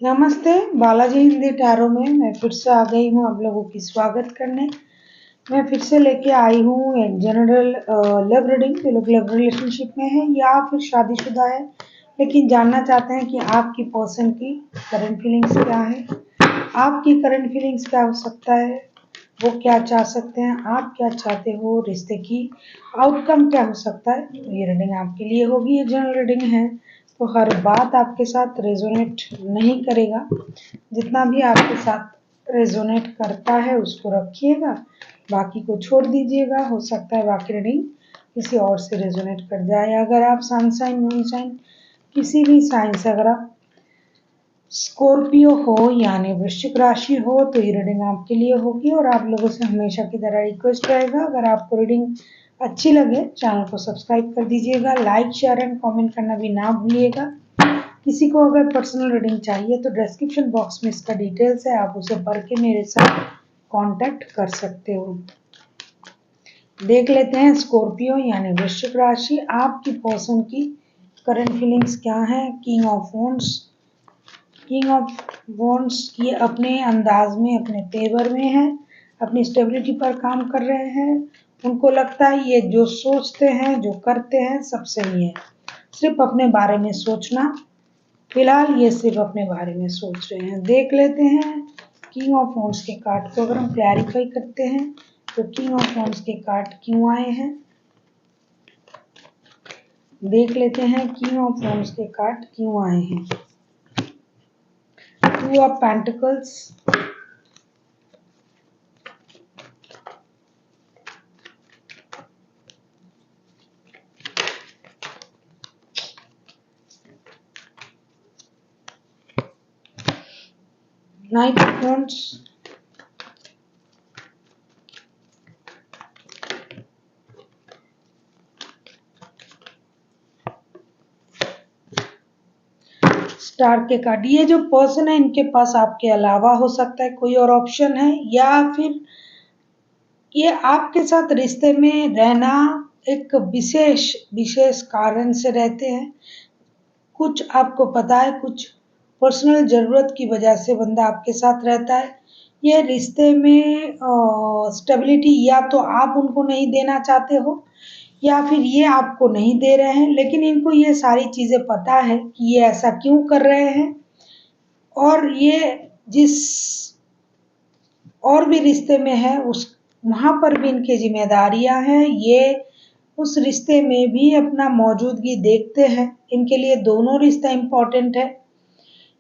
नमस्ते, बालाजी हिंदी टैरो में मैं फिर से आ गई हूँ आप लोगों की स्वागत करने। मैं फिर से लेके आई हूँ एक जनरल लव रीडिंग। जो लोग लव रिलेशनशिप में है या फिर शादीशुदा है लेकिन जानना चाहते हैं कि आपकी पर्सन की करंट फीलिंग्स क्या है, आपकी करंट फीलिंग्स क्या हो सकता है, वो क्या चाह सकते हैं, आप क्या चाहते हो, रिश्ते की आउटकम क्या हो सकता है। तो ये रीडिंग आपके लिए होगी। ये जनरल रीडिंग है तो हर बात आपके साथ रेजोनेट नहीं करेगा। जितना भी आपके साथ रेजोनेट करता है उसको रखिएगा, बाकी को छोड़ दीजिएगा। हो सकता है बाकी रीडिंग किसी और से रेजोनेट कर जाए। अगर आप सन साइन मून साइन किसी भी साइन से अगर आप स्कॉर्पियो हो यानी वृश्चिक राशि हो तो ये रीडिंग आपके लिए होगी। और आप लोगों से हमेशा की तरह रिक्वेस्ट रहेगा, अगर आपको रीडिंग अच्छी लगे चैनल को सब्सक्राइब कर दीजिएगा, लाइक शेयर एंड कमेंट करना भी ना भूलिएगा। किसी को अगर पर्सनल रीडिंग चाहिए तो डिस्क्रिप्शन बॉक्स में इसका डिटेल्स है, आप उसे पढ़ के मेरे साथ कांटेक्ट कर सकते हो। देख लेते हैं स्कॉर्पियो यानी वृश्चिक राशि, आपकी पर्सन की करंट फीलिंग्स क्या है। किंग ऑफ वॉन्ड्स ये अपने अंदाज में अपने तेवर में है, अपनी स्टेबिलिटी पर काम कर रहे हैं। उनको लगता है ये जो सोचते हैं जो करते हैं सब सही है, सिर्फ अपने बारे में सोचना। फिलहाल ये सिर्फ अपने बारे में सोच रहे हैं। देख लेते हैं किंग ऑफ वॉन्ड्स के कार्ड को अगर हम क्लैरिफाई करते हैं तो किंग ऑफ वॉन्ड्स के कार्ड क्यों आए हैं। देख लेते हैं किंग ऑफ वॉन्ड्स के कार्ड क्यों आए हैं। Two of pentacles, night of wands, star के कार्ड। ये जो पर्सन है इनके पास आपके अलावा हो सकता है कोई और ऑप्शन है, या फिर ये आपके साथ रिश्ते में रहना एक विशेष विशेष कारण से रहते हैं। कुछ आपको पता है, कुछ पर्सनल जरूरत की वजह से बंदा आपके साथ रहता है। ये रिश्ते में स्टेबिलिटी या तो आप उनको नहीं देना चाहते हो या फिर ये आपको नहीं दे रहे हैं, लेकिन इनको ये सारी चीजें पता है कि ये ऐसा क्यों कर रहे हैं। और ये जिस और भी रिश्ते में है उस वहां पर भी इनकी जिम्मेदारियां हैं। ये उस रिश्ते में भी अपना मौजूदगी देखते हैं। इनके लिए दोनों रिश्ता इम्पोर्टेंट है।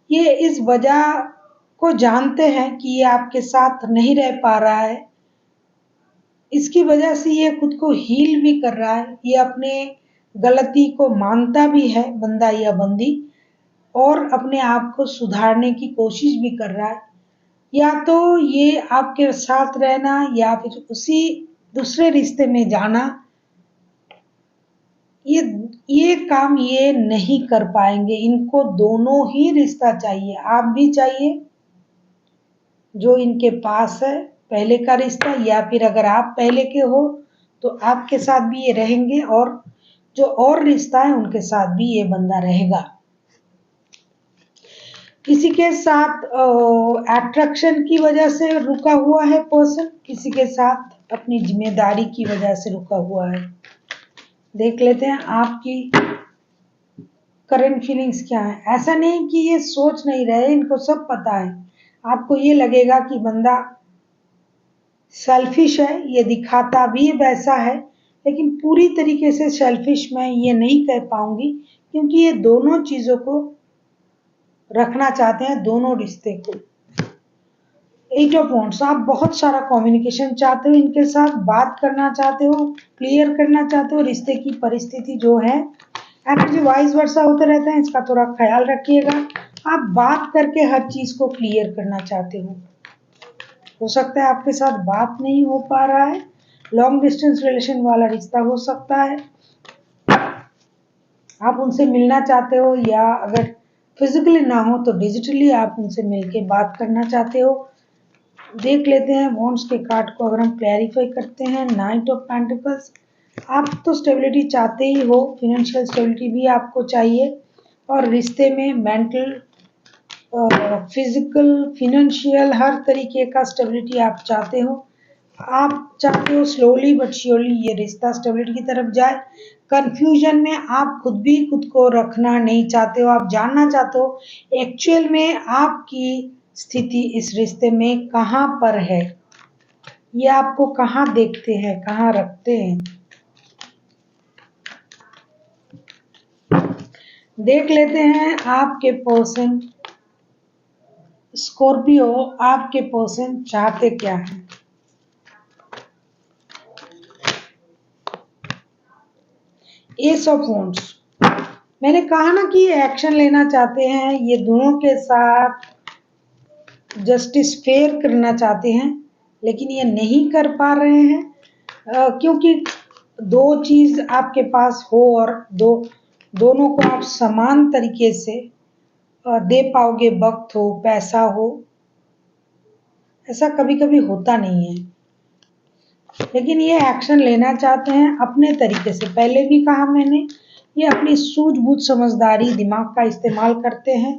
ये इस वजह को जानते हैं कि ये आपके साथ नहीं रह पा रहा है, इसकी वजह से ये खुद को हील भी कर रहा है। ये अपने गलती को मानता भी है बंदा या बंदी, और अपने आप को सुधारने की कोशिश भी कर रहा है। या तो ये आपके साथ रहना या फिर उसी दूसरे रिश्ते में जाना, ये काम ये नहीं कर पाएंगे। इनको दोनों ही रिश्ता चाहिए, आप भी चाहिए जो इनके पास है पहले का रिश्ता, या फिर अगर आप पहले के हो तो आपके साथ भी ये रहेंगे, और जो और रिश्ता है उनके साथ भी ये बंदा रहेगा। किसी के साथ अट्रैक्शन की वजह से रुका हुआ है पर्सन, किसी के साथ अपनी जिम्मेदारी की वजह से रुका हुआ है। देख लेते हैं आपकी करंट फीलिंग्स क्या है। ऐसा नहीं कि ये सोच नहीं रहे, इनको सब पता है। आपको ये लगेगा कि बंदा सेल्फिश है, ये दिखाता भी वैसा है, लेकिन पूरी तरीके से सेल्फिश मैं ये नहीं कह पाऊंगी, क्योंकि ये दोनों चीजों को रखना चाहते हैं, दोनों रिश्ते को। एट ऑफ वॉन्ड्स, आप बहुत सारा कम्युनिकेशन चाहते हो, इनके साथ बात करना चाहते हो, क्लियर करना चाहते हो रिश्ते की परिस्थिति जो है। एनर्जी वाइस वर्षा होते रहते हैं, इसका थोड़ा ख्याल रखिएगा। आप बात करके हर चीज को क्लियर करना चाहते हो सकता है आपके साथ बात नहीं हो पा रहा है, लॉन्ग डिस्टेंस रिलेशन वाला रिश्ता हो सकता है। आप उनसे मिलना चाहते हो, या अगर फिजिकली ना हो तो डिजिटली आप उनसे मिलके बात करना चाहते हो। देख लेते हैं वॉन्ड्स के कार्ड को अगर हम क्लैरिफाई करते हैं। नाइट ऑफ पेंटिकल्स, आप तो स्टेबिलिटी चाहते ही हो, फाइनेंशियल स्टेबिलिटी भी आपको चाहिए, और रिश्ते में मेंटल फिजिकल, फिनेंशियल, हर तरीके का स्टेबिलिटी आप चाहते हो। आप चाहते हो स्लोली बट श्योरली ये रिश्ता स्टेबिलिटी की तरफ जाए। कंफ्यूजन में आप खुद भी खुद को रखना नहीं चाहते हो। आप जानना चाहते हो एक्चुअल में आपकी स्थिति इस रिश्ते में कहाँ पर है, ये आपको कहाँ देखते हैं, कहाँ रखते हैं। देख लेते हैं आपके पर्सन स्कॉर्पियो, आपके पर्सन चाहते क्या हैं। एस ऑफ वॉन्ड्स, मैंने कहा ना कि एक्शन लेना चाहते हैं, ये दोनों के साथ जस्टिस फेयर करना चाहते हैं, लेकिन ये नहीं कर पा रहे हैं क्योंकि दो चीज आपके पास हो और दोनों को आप समान तरीके से दे पाओगे, वक्त हो, पैसा हो, ऐसा कभी कभी होता नहीं है। लेकिन ये एक्शन लेना चाहते हैं अपने तरीके से। पहले भी कहा मैंने, ये अपनी सूझबूझ, समझदारी, दिमाग का इस्तेमाल करते हैं।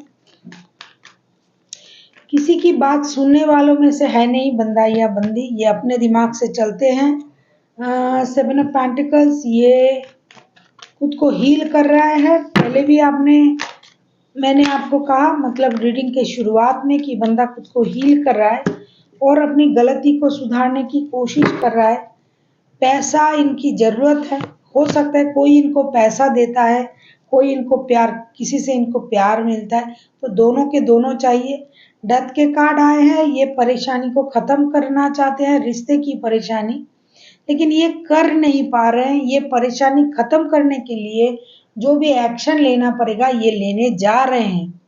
किसी की बात सुनने वालों में से है नहीं बंदा या बंदी, ये अपने दिमाग से चलते हैं। 7 ऑफ पेंटिकल्स, ये खुद को हील कर रहा है। पहले भी मैंने आपको कहा, मतलब रीडिंग के शुरुआत में, कि बंदा खुद को हील कर रहा है और अपनी गलती को सुधारने की कोशिश कर रहा है। पैसा इनकी जरूरत है। हो सकता है कोई इनको पैसा देता है, कोई इनको प्यार, किसी से इनको प्यार मिलता है, तो दोनों के दोनों चाहिए। डेथ के कार्ड आए हैं, ये परेशानी को खत्म करना चाहते हैं, रिश्ते की परेशानी, लेकिन ये कर नहीं पा रहे हैं। ये परेशानी खत्म करने के लिए जो भी एक्शन लेना पड़ेगा ये लेने जा रहे हैं।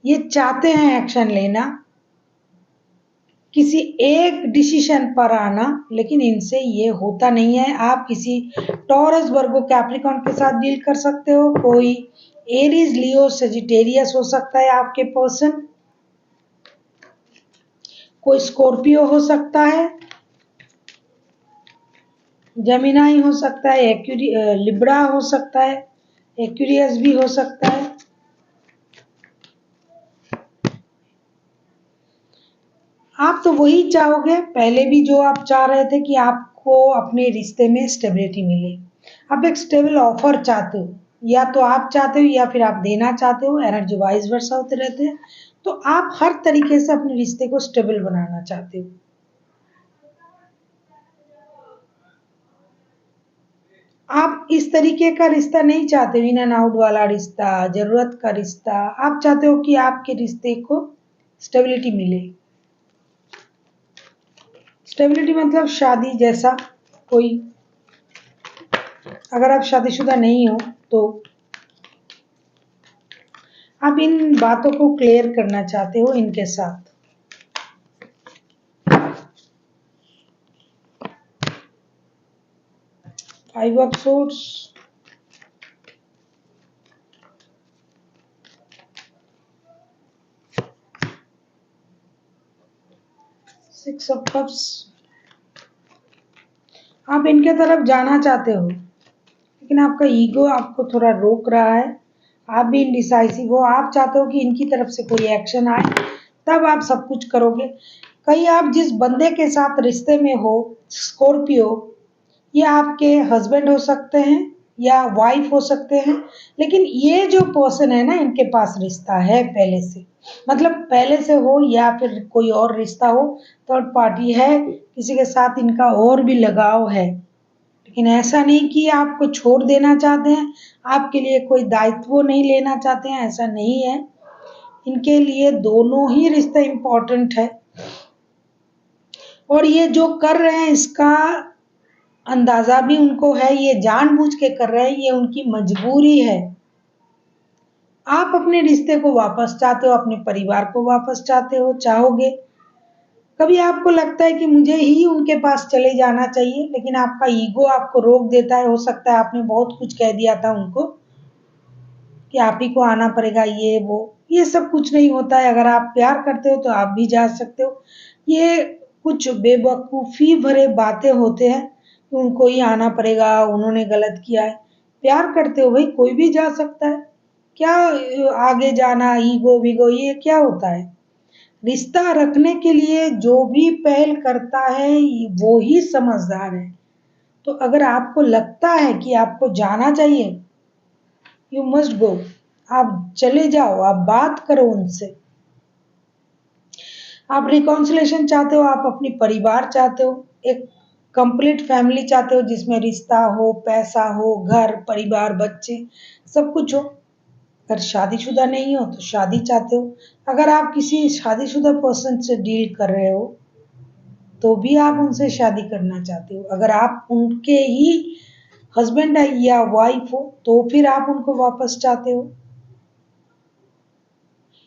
ये चाहते हैं एक्शन लेना, किसी एक डिसीजन पर आना, लेकिन इनसे ये होता नहीं है। आप किसी टॉरस, वर्गो, कैप्रिकॉर्न के साथ डील कर सकते हो। कोई एरीज, लियो, सेजिटेरियस हो सकता है आपके पर्सन। कोई स्कॉर्पियो हो सकता है, जेमिनाई हो सकता है, लिब्रा हो सकता है, एक्यूरियस भी हो सकता है। आप तो वही चाहोगे पहले भी जो आप चाह रहे थे, कि आपको अपने रिश्ते में स्टेबिलिटी मिले। आप एक स्टेबल ऑफर चाहते हो, या तो आप चाहते हो या फिर आप देना चाहते हो। एनर्जी वाइज वर्सा होते रहते हैं। तो आप हर तरीके से अपने रिश्ते को स्टेबल बनाना चाहते हो। आप इस तरीके का रिश्ता नहीं चाहते, इन एंड आउट वाला रिश्ता, जरूरत का रिश्ता। आप चाहते हो कि आपके रिश्ते को स्टेबिलिटी मिले। स्टेबिलिटी मतलब शादी जैसा कोई, अगर आप शादीशुदा नहीं हो तो आप इन बातों को क्लियर करना चाहते हो इनके साथ। Five of swords, six of cups, आप इनके तरफ जाना चाहते हो, लेकिन आपका ईगो आपको थोड़ा रोक रहा है। आप भी इनडिसाइसिव हो। आप चाहते हो कि इनकी तरफ से कोई एक्शन आए, तब आप सब कुछ करोगे। कहीं आप जिस बंदे के साथ रिश्ते में हो, स्कॉर्पियो, ये आपके हस्बैंड हो सकते हैं या वाइफ हो सकते हैं, लेकिन ये जो पर्सन है ना, इनके पास रिश्ता है पहले से, मतलब पहले से हो या फिर कोई और रिश्ता हो, थर्ड पार्टी है, किसी के साथ इनका और भी लगाव है। लेकिन ऐसा नहीं कि आपको छोड़ देना चाहते हैं, आपके लिए कोई दायित्व नहीं लेना चाहते हैं, ऐसा नहीं है। इनके लिए दोनों ही रिश्ते इम्पोर्टेंट है, और ये जो कर रहे हैं इसका अंदाजा भी उनको है। ये जानबूझ के कर रहे हैं, ये उनकी मजबूरी है। आप अपने रिश्ते को वापस चाहते हो, अपने परिवार को वापस चाहते हो, चाहोगे। कभी आपको लगता है कि मुझे ही उनके पास चले जाना चाहिए, लेकिन आपका ईगो आपको रोक देता है। हो सकता है आपने बहुत कुछ कह दिया था उनको कि आप ही को आना पड़ेगा, ये वो। ये सब कुछ नहीं होता है। अगर आप प्यार करते हो तो आप भी जा सकते हो। ये कुछ बेवकूफ़ी भरे बातें होते हैं कि उनको ही आना पड़ेगा, उन्होंने गलत किया है। प्यार करते हो भाई, कोई भी जा सकता है। क्या आगे जाना, ईगो वीगो, ये क्या होता है? रिश्ता रखने के लिए जो भी पहल करता है वो ही समझदार है। तो अगर आपको लगता है कि आपको जाना चाहिए, यू मस्ट गो। आप चले जाओ, आप बात करो उनसे। आप रिकॉन्सिलेशन चाहते हो, आप अपनी परिवार चाहते हो, एक कंप्लीट फैमिली चाहते हो जिसमें रिश्ता हो, पैसा हो, घर परिवार बच्चे सब कुछ हो। अगर शादीशुदा नहीं हो तो शादी चाहते हो। अगर आप किसी शादीशुदा पर्सन से डील कर रहे हो तो भी आप उनसे शादी करना चाहते हो। अगर आप उनके ही हस्बैंड या वाइफ हो तो फिर आप उनको वापस चाहते हो।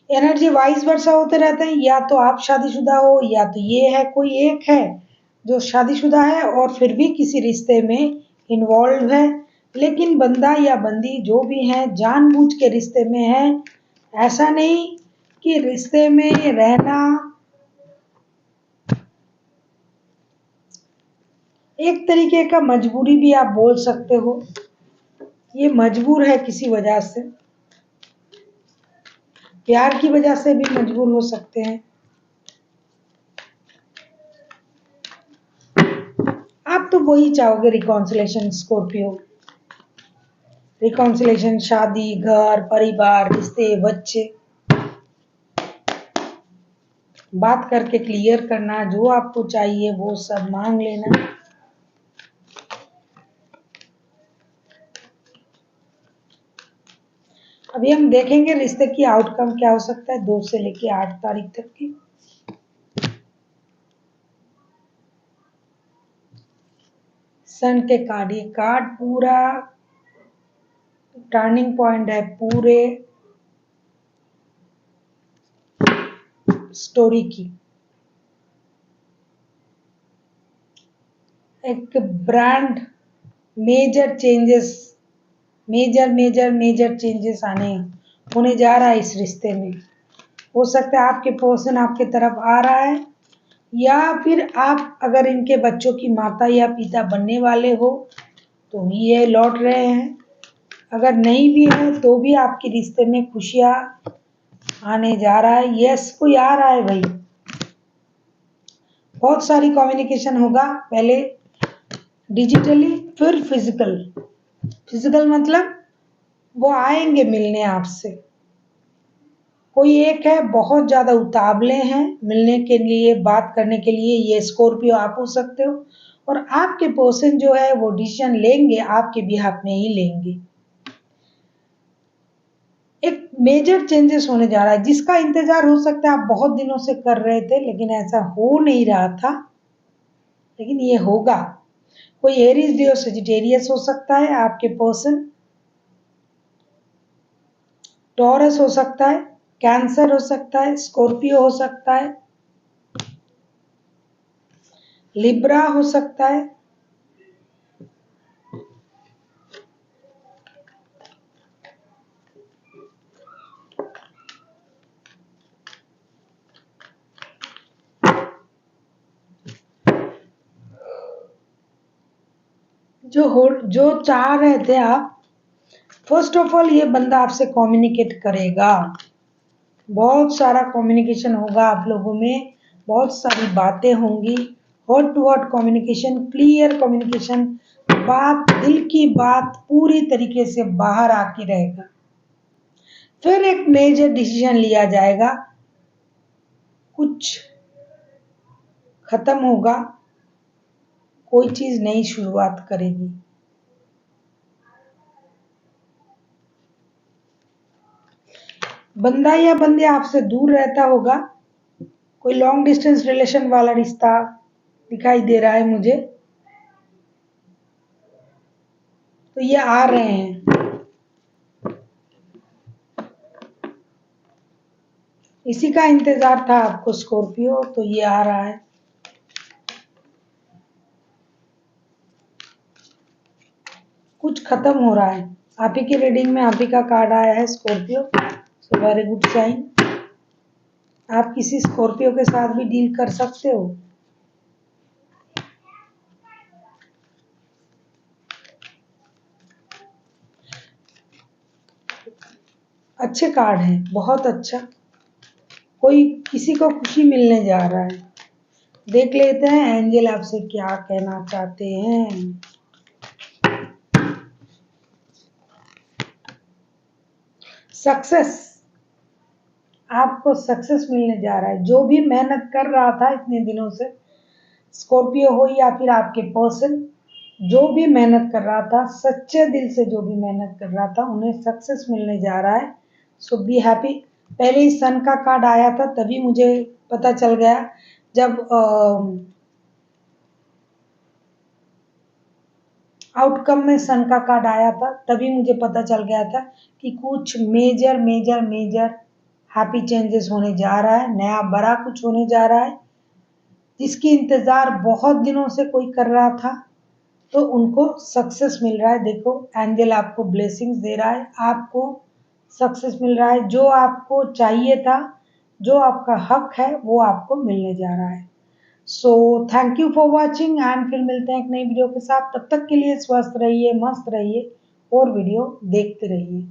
एनर्जी वाइस वर्सा होते रहते हैं, या तो आप शादीशुदा हो या तो ये है कोई एक है जो शादीशुदा है और फिर भी किसी रिश्ते में इन्वॉल्व है, लेकिन बंदा या बंदी जो भी है जानबूझ के रिश्ते में है। ऐसा नहीं कि रिश्ते में रहना एक तरीके का मजबूरी भी आप बोल सकते हो। ये मजबूर है किसी वजह से, प्यार की वजह से भी मजबूर हो सकते हैं। आप तो वही चाहोगे, रिकॉन्सिलेशन स्कॉर्पियो। रिकॉन्सिलेशन, शादी, घर परिवार, रिश्ते, बच्चे, बात करके क्लियर करना, जो आपको चाहिए वो सब मांग लेना। अभी हम देखेंगे रिश्ते की आउटकम क्या हो सकता है 2 से लेके 8 तारीख तक की। सन के कार्ड, ये कार्ड पूरा टर्निंग पॉइंट है पूरे स्टोरी की। एक brand major changes, major changes आने होने जा रहा है इस रिश्ते में। हो सकता है आपके पर्सन आपके तरफ आ रहा है, या फिर आप अगर इनके बच्चों की माता या पिता बनने वाले हो तो ये लौट रहे हैं। अगर नहीं भी है तो भी आपके रिश्ते में खुशियां आने जा रहा है। यस, कोई आ रहा है भाई। बहुत सारी कम्युनिकेशन होगा, पहले डिजिटली फिर फिजिकल। फिजिकल मतलब वो आएंगे मिलने आपसे। कोई एक है बहुत ज्यादा उतावले हैं मिलने के लिए, बात करने के लिए, ये स्कॉर्पियो आप हो सकते हो। और आपके पर्सन जो है वो डिसीजन लेंगे, आपके बिहाफ में ही लेंगे। एक मेजर चेंजेस होने जा रहा है जिसका इंतजार हो सकता है आप बहुत दिनों से कर रहे थे, लेकिन ऐसा हो नहीं रहा था, लेकिन ये होगा। कोई एरीज लियो सजिटेरियस हो सकता है आपके पर्सन, टॉरस हो सकता है, कैंसर हो सकता है, स्कॉर्पियो हो सकता है, लिब्रा हो सकता है। जो चाह रहे थे आप, फर्स्ट ऑफ ऑल ये बंदा आपसे कम्युनिकेट करेगा। बहुत सारा कम्युनिकेशन होगा आप लोगों में, बहुत सारी बातें होंगी, heart to heart communication, clear communication. बात, दिल की बात पूरी तरीके से बाहर आके रहेगा। फिर एक मेजर डिसीजन लिया जाएगा, कुछ खत्म होगा, कोई चीज नई शुरुआत करेगी। बंदा या बंदे आपसे दूर रहता होगा, कोई लॉन्ग डिस्टेंस रिलेशन वाला रिश्ता दिखाई दे रहा है मुझे, तो ये आ रहे हैं। इसी का इंतजार था आपको स्कॉर्पियो, तो ये आ रहा है। कुछ खत्म हो रहा है। आप ही की रीडिंग में आप ही का कार्ड आया है Scorpio, so very good sign. आप किसी स्कॉर्पियो के साथ भी डील कर सकते हो। अच्छे कार्ड हैं, बहुत अच्छा। कोई किसी को खुशी मिलने जा रहा है। देख लेते हैं एंजल आपसे क्या कहना चाहते हैं। सक्सेस, आपको सक्सेस मिलने जा रहा है। जो भी मेहनत कर रहा था इतने दिनों से, स्कॉर्पियो हो या फिर आपके पर्सन, जो भी मेहनत कर रहा था, सच्चे दिल से जो भी मेहनत कर रहा था, उन्हें सक्सेस मिलने जा रहा है। सो बी हैप्पी। पहले ही सन का कार्ड आया था, तभी मुझे पता चल गया। जब आउटकम में सन का कार्ड आया था, तभी मुझे पता चल गया था कि कुछ major major major happy changes होने जा रहा है। नया बड़ा कुछ होने जा रहा है, जिसकी इंतजार बहुत दिनों से कोई कर रहा था, तो उनको सक्सेस मिल रहा है। देखो एंजल आपको ब्लेसिंग्स दे रहा है, आपको सक्सेस मिल रहा है। जो आपको चाहिए था, जो आपका हक है, वो आपको मिलने जा रहा है। So thank you for watching and फिर मिलते हैं एक नई वीडियो के साथ। तब तक के लिए स्वस्थ रहिए, मस्त रहिए और वीडियो देखते रहिए।